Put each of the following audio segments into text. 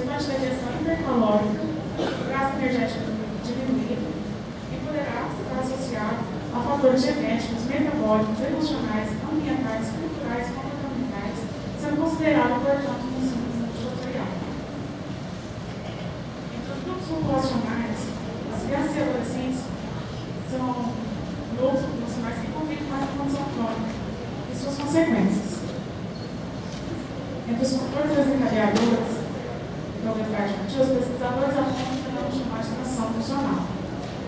resultante da digestão hipercalórica, o gasto energético diminuído e poderá estar associado a fatores genéticos, metabólicos, emocionais, ambientais, culturais e comportamentais, sendo considerado, portanto, um ensino multifatorial. Entre os grupos populacionais, as crianças e adolescentes são grupos populacionais que convivem com a condição crônica e suas consequências. Entre os fatores desencadeadores da obesidade infantil, os pesquisadores apontam um fenômeno chamado de transição funcional,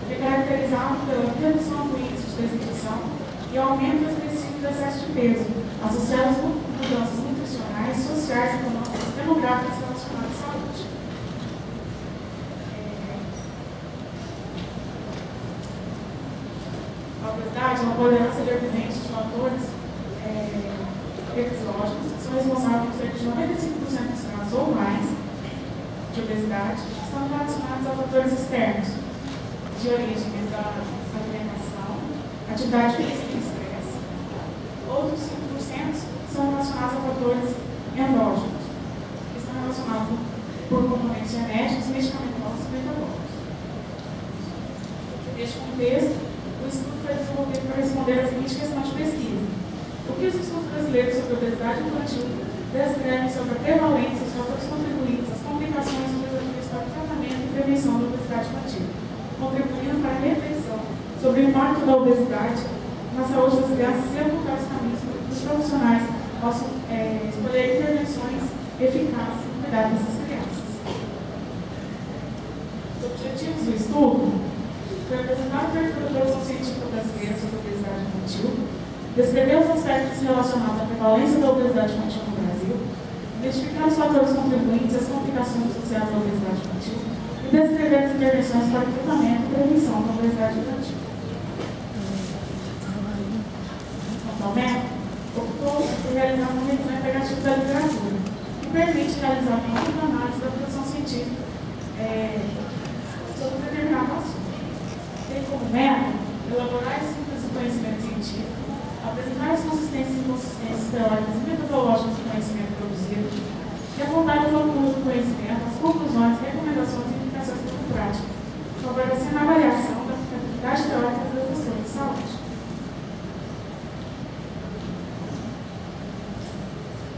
que é caracterizado pela redução do índice de desnutrição e aumento expressivo do excesso de peso, associado às mudanças nutricionais, sociais, econômicas, demográficas relacionadas à saúde. A obesidade é uma poderá ser dependente de fatores fisiológicos, que são responsáveis por cerca de 95% dos casos ou mais de obesidade, que estão relacionados a fatores externos, de origem da alimentação, atividade física e estresse. Outros 5% são relacionados a fatores endógenos, que estão relacionados por componentes genéticos, medicamentosos e metabólicos. Neste contexto, o estudo foi desenvolvido para responder a seguinte questão de pesquisa: o que os estudos brasileiros sobre a obesidade infantil descrevem sobre a prevalência, os fatores contribuintes, as complicações e os desafios para o tratamento e prevenção da obesidade infantil, contribuindo para a reflexão sobre o impacto da obesidade na saúde das crianças e apontar os caminhos dos profissionais ao escolher intervenções eficazes no cuidado dessas crianças. Os objetivos do estudo foi apresentar o perfil da produção científica brasileira sobre a obesidade infantil, descrever os aspectos relacionados à prevalência da obesidade infantil no Brasil, identificar os fatores contribuintes e as complicações associadas à obesidade infantil e descrever as intervenções para o tratamento e prevenção da obesidade infantil. Atualmente, optou-se por realizar uma revisão integrativa da literatura, que permite realizar uma ampla análise da produção científica sobre um determinado assunto. Tem como meta elaborar e síntese do conhecimento científico, apresentar as consistências e inconsistências teóricas e metodológicas do conhecimento produzido, e apontar os autores do conhecimento, as conclusões, recomendações e implicações da prática, favorecendo a avaliação da aplicabilidade teórica das questões de saúde.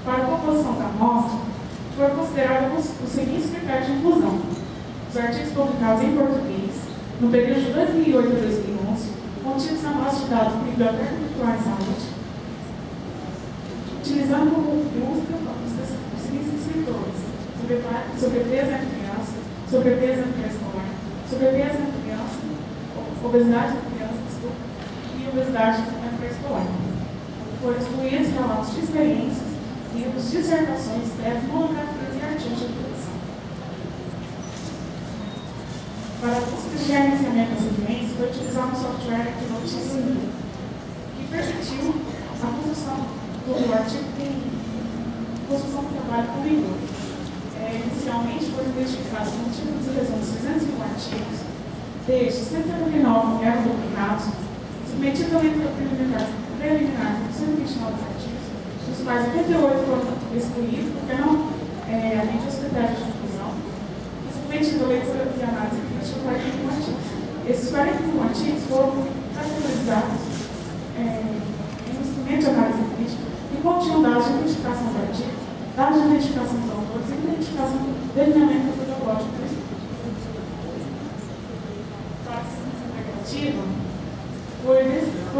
Para a composição da amostra, foram considerados os seguintes critérios de inclusão: os artigos publicados em português, no período de 2008 a 2011, contidos na base de dados do Biblioteca Virtual em Saúde, utilizando como busca os seguintes escritores: sobrepeso em criança, sobrepeso em pré-escolar, sobrepeso em criança, obesidade em criança, e obesidade em pré-escolar. Foram excluídos relatos de experiências, livros, dissertações, teses, monografias e artigos de produção. Para a busca de gerenciamento das evidências, foi utilizado um software aqui no T5, que permitiu a construção do artigo construção do trabalho com rigor. Inicialmente foram identificados com títulos e resumos 305 artigos, destes 179 eram publicados, submetidos à leitura preliminar de 129 artigos, dos quais 88 foram excluídos porque não atendiam os critérios de exclusão, e submetidos à leitura de análise crítica 41 artigos. Esses 41 artigos foram categorizados em um instrumento de análise crítica e continham dados de identificação do artigo, dados de identificação dos autores e identificação do delineamento metodológico do estudo. Para a ciência integrativa, foi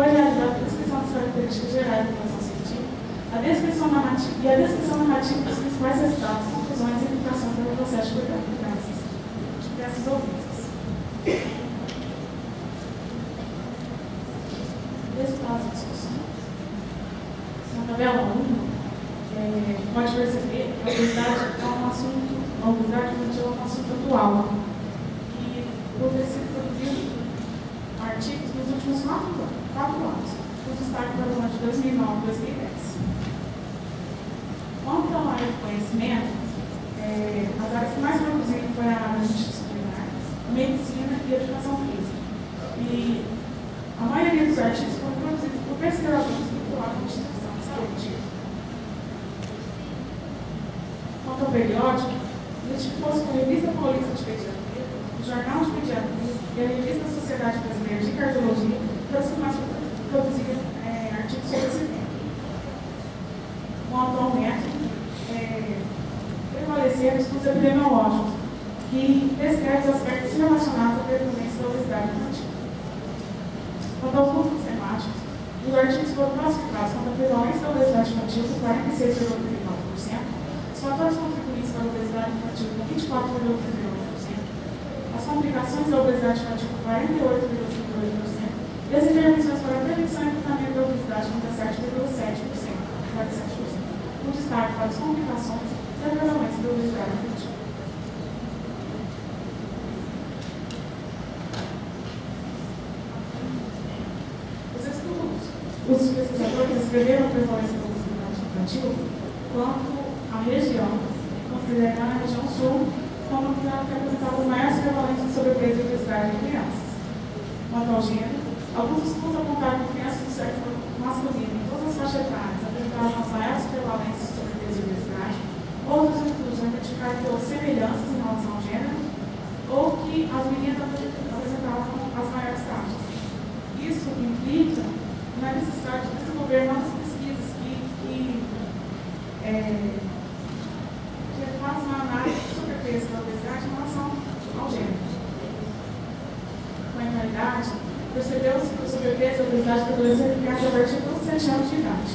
realizada a descrição das características gerais da produção científica, a descrição narrativa dos principais resultados, conclusões e implicações do processo de cuidado de crianças ouvidas. Resultados de discussão. Na tabela 1, pode perceber que a obesidade infantil é um assunto atual, e por ter sido produzido artigos nos últimos 4 anos, com destaque para o ano de 2009 e 2010. Quanto à área de conhecimento, as áreas que mais produziram foi a área multidisciplinar, a medicina e a educação física. E a maioria dos artigos foram produzidos por pesquisadores vinculados à instituição de saúde. Quanto ao periódico, Identificou-se com a Revista Paulista de Pediatria, o Jornal de Pediatria e a Revista Sociedade Brasileira de Cardiologia, que produzia artigos sobre esse tema. Com o atual método, prevaleceram estudos epidemiológicos que descrevem os aspectos relacionados à prevalência da obesidade infantil. Quanto aos grupos temáticos, os artigos foram classificados quanto a prevalência da obesidade infantil com 46,39%, os fatores contribuintes para a obesidade infantil com 24,39%, as complicações da obesidade infantil com 48,38% e as intervenções para a prevenção e tratamento da obesidade com 17,7%, com destaque para as complicações da prevalência da obesidade infantil. Os pesquisadores descreveram a prevalência da obesidade infantil quanto à região, considerando a região sul como a que apresentava as maiores prevalências de sobrepeso e obesidade em crianças. Quanto ao gênero, alguns estudos apontaram que crianças do sexo masculino em todas as faixas etárias apresentavam as maiores prevalências de sobrepeso e obesidade. Outros estudos identificaram que houve semelhanças em relação ao gênero ou que as meninas apresentavam as maiores taxas. Isso implica na necessidade de desenvolver novas pesquisas que fazem uma análise do sobrepeso e da obesidade em relação ao gênero. Com a idade, percebeu-se que o sobrepeso e a obesidade prevaleceram em crianças a partir dos 7 anos de idade.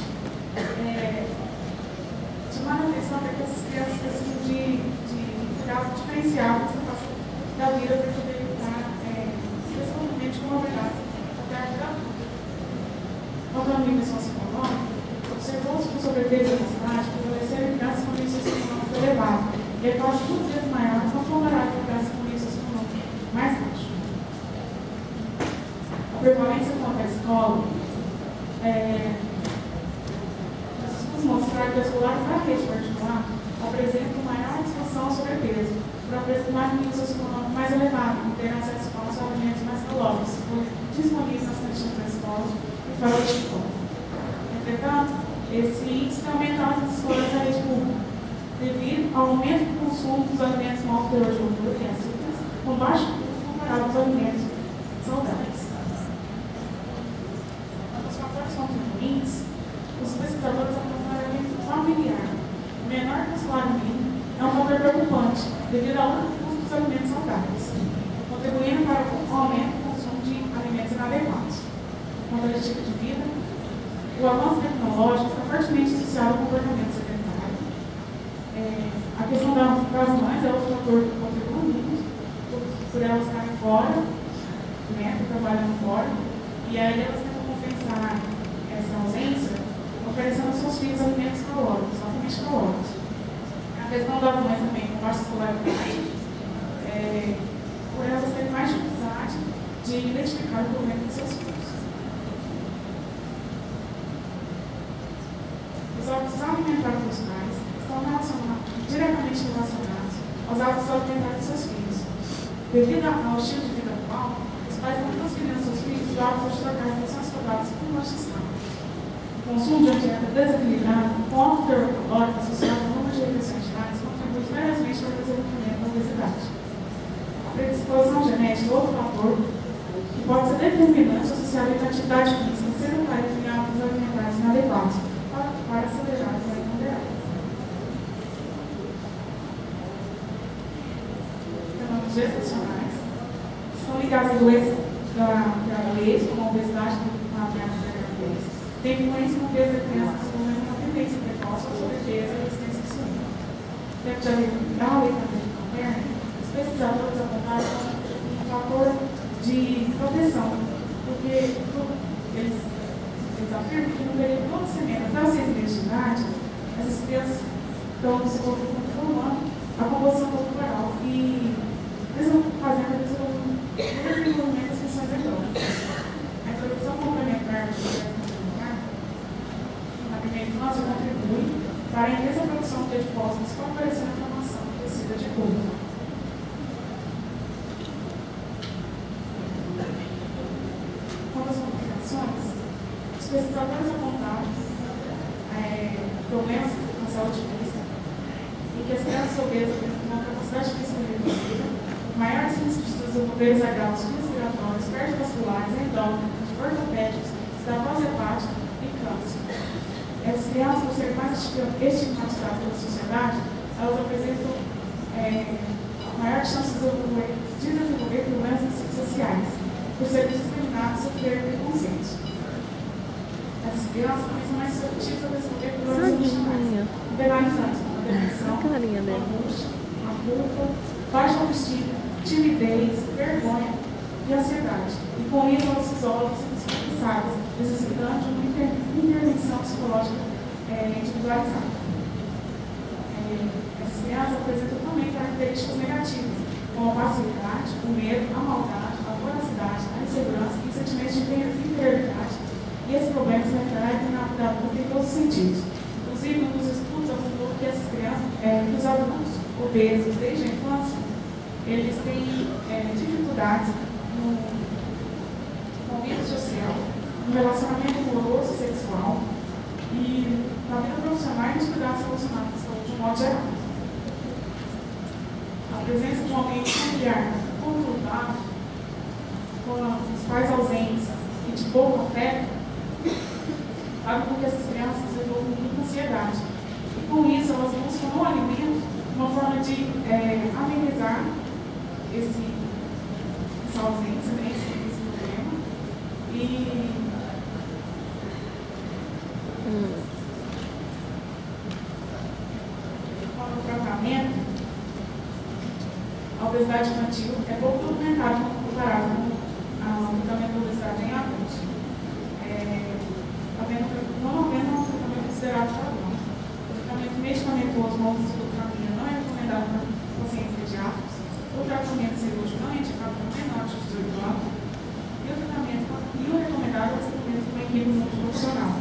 Chamando a atenção para que essas crianças precisam de cuidado diferenciado nessa fase da vida para poder evitar desenvolvimento de comorbidades até a vida adulta. Quanto ao nível socioeconômico, observou-se que o sobrepeso e a obesidade prevaleceram em crianças com nível socioeconômico elevado e é quase 2 vezes maior quanto ao horário de crianças com nível socioeconômico mais baixo. A prevalência quanto à escola, os estudos mostraram que as escolares da rede particular apresentam maior disfunção ao sobrepeso, por apresentar nível socioeconômico mais elevado e ter acesso aos alimentos mais calóricos, disponíveis nas cantinas da escola e fora da escola. Entretanto, esse índice tem aumentado nas escolas da rede pública, devido ao aumento do consumo dos alimentos com alto teor de gordura e açúcares, com baixo custo comparado aos alimentos saudáveis. Os fatores contribuintes, os pesquisadores apontaram o elemento familiar. O menor que o salário mínimo é um fator preocupante, devido ao alto custo dos alimentos saudáveis, contribuindo para o aumento do consumo de alimentos inadequados. Quanto ao estilo de vida, o avanço tecnológico está fortemente associado ao comportamento sedentário. A questão das mães é outro fator que contribui muito, por elas estarem fora, trabalhando fora, e aí elas tentam compensar essa ausência, oferecendo aos seus filhos alimentos calóricos, altamente calóricos. A questão das mães também, com baixa escolaridade, por elas terem mais dificuldade de identificar o problema dos seus filhos. Os hábitos alimentares dos pais estão diretamente relacionados aos hábitos alimentares dos seus filhos. Devido ao estilo de vida atual, os pais não transferiram aos seus filhos o hábito de trocar refeições saudáveis por lanches rápidos. O consumo de uma dieta desequilibrada, com alto teor calórico associado ao número de refeições diárias, contribui seriamente para o desenvolvimento da obesidade. A predisposição genética é outro fator que pode ser determinante associado à atividade física sedentária e hábitos alimentares inadequados para acelerar o ganho moderado. Fenômenos gestacionais são ligados a doenças da gravidez, como a obesidade na gravidez, tem influência no peso da criança desenvolvendo uma tendência precoce ao sobrepeso e resistência insulina. Dentro da alimentação materna, os pesquisadores apontaram um fator de proteção, porque eles afirmam que no período do nascimento até os 6 meses de idade, essas crianças estão se formando a composição corporal e fazendo o desenvolvimento das funções endócrinas. A introdução complementar de na primeira infância contribui para a intensa produção de adipócitos, favorecendo a formação do tecido adiposo. Quanto às complicações, os pesquisadores apontaram problemas na saúde física e que as crianças obesas uma capacidade física reduzida, maiores riscos de desenvolver os agravos respiratórios, cardiovasculares, endócrinos, ortopédicos, estatose hepática e câncer. Essas crianças, por serem mais estigmatizadas pela sociedade, elas apresentam maior chance de desenvolver problemas sociais, por serem discriminadas e sofrer preconceitos. Essas crianças também são mais suscetíveis a desenvolver problemas emocionais, penalizantes como a depressão, a angústia, a culpa, baixa autoestima, timidez, vergonha e ansiedade. E com isso elas se isolam e se dispensadas, necessitando de uma intervenção psicológica individualizada. Essas crianças apresentam também características negativas, como a passividade, o medo, a maldade, a voracidade, a insegurança e sentimentos de inferioridade. E esses problemas refletem na vida adulta em todos os sentidos. Inclusive, um dos estudos apontou que essas crianças, os adultos obesos desde a infância, eles têm dificuldades no convívio social, no relacionamento amoroso e sexual e na vida profissional e nos cuidados relacionados à saúde de um modo geral. A presença de um ambiente familiar conturbado, com os pais ausentes e de pouco afeto, faz com que essas crianças desenvolvam muita ansiedade. E com isso, elas buscam no alimento uma forma de amenizar essa ausência, esse problema. E quanto ao tratamento, a obesidade infantil é pouco documentada comparado com o tratamento da obesidade em adultos. Não havendo um tratamento considerado padrão. O tratamento medicamentoso no uso do caminho não é recomendado para pacientes pediátricos. O tratamento cirúrgico não é indicado para menores de 18 anos. E o recomendado é o tratamento com uma equipe multiprofissional,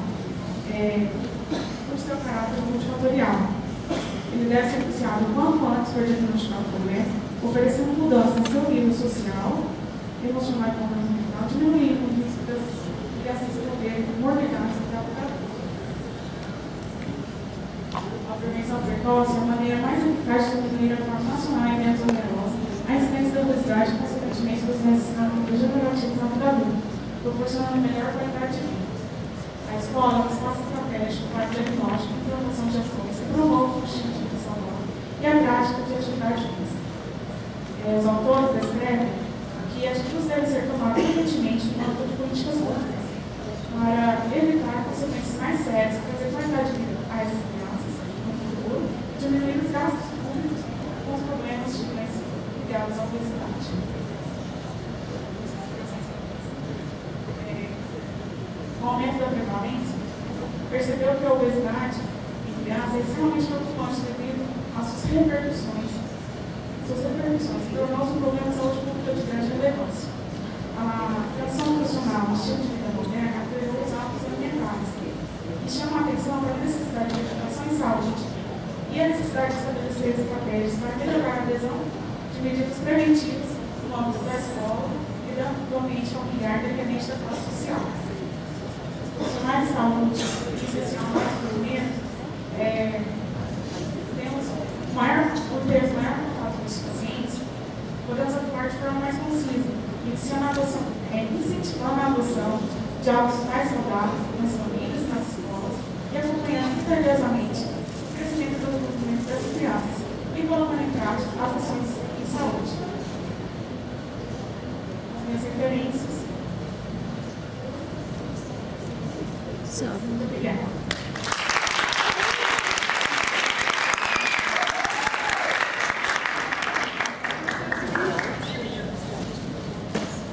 por seu caráter multifatorial. Ele deve ser iniciado o quanto antes para diagnosticar o problema, oferecendo mudança em seu nível social, emocional e comportamental, diminuindo o risco de assim desenvolver morbidades e adultos. A prevenção precoce é a maneira mais eficaz de diminuir a forma nacional e menos onerosa a incidência da obesidade e, consequentemente, das doenças degenerativas na vida adulta, proporcionando melhor qualidade de vida. A escola é um espaço estratégico para diagnóstico e promoção de ações que promovem o estilo de vida saudável e a prática de atividade física. Os autores descrevem que atitudes devem ser tomadas urgentemente no âmbito de políticas públicas para evitar consequências mais sérias, trazer qualidade de vida a essas crianças no futuro e diminuir os gastos públicos com os problemas de doenças ligados à obesidade. Com o aumento da prevalência, percebeu que a obesidade em crianças é extremamente preocupante devido às suas repercussões. Tornou-se um problema de saúde pública de grande relevância. A tradição nutricional, o estilo de vida moderna, alterou os hábitos alimentares e chama a atenção para a necessidade de educação em saúde e a necessidade de estabelecer estratégias para melhorar a adesão de medidas preventivas no âmbito da escola e do ambiente familiar, independente da classe social. Os profissionais de saúde, que selecionam mais desenvolvimento, temos maior contato com os pacientes, podemos atuar de forma mais concisa, incentivando a adoção de hábitos mais saudáveis nas famílias e nas escolas e acompanhando cuidadosamente o crescimento e desenvolvimento das crianças e colocando em prática as ações de saúde. As minhas referências. Muito obrigada.